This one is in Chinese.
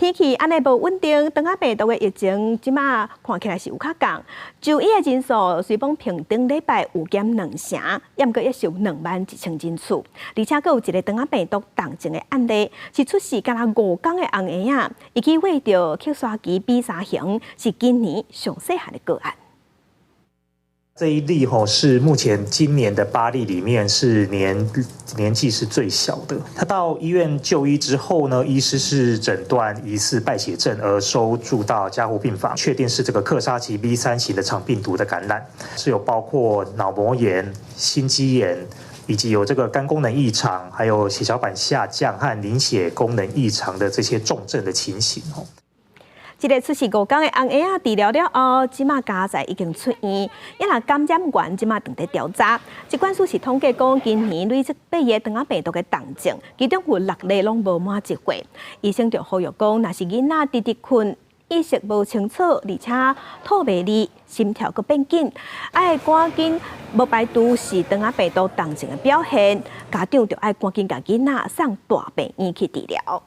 天气安尼无稳定，肠仔病毒的疫情即马看起来是有较降，就医的人数随风平顶礼拜有减2成，也毋过约有21000人次，而且阁有一个肠仔病毒重症的案例，是出事敢若5天的红婴仔，伊去喂着克沙奇 B3型，是今年上细汉的个案。 这一例是目前今年的8例里面是年纪是最小的。他到医院就医之后呢，医师是诊断疑似败血症而收住到加护病房，确定是这个克沙奇 B3型的肠病毒的感染，是有包括脑膜炎、心肌炎，以及有这个肝功能异常，还有血小板下降和凝血功能异常的这些重症的情形。 这个出事5天的红婴仔治疗了后，即马家在已经出院，也若感染源即马正在调查。疾管署是统计讲，今年累积8个肠仔病毒的重症，其中有6例拢无满1岁。医生就呼吁讲，若是囡仔直困、意识无清楚，而且吐袂离、心跳阁变紧，爱赶紧无排除是肠仔病毒重症的表现，家长就爱赶紧甲囡仔送大病院去治疗。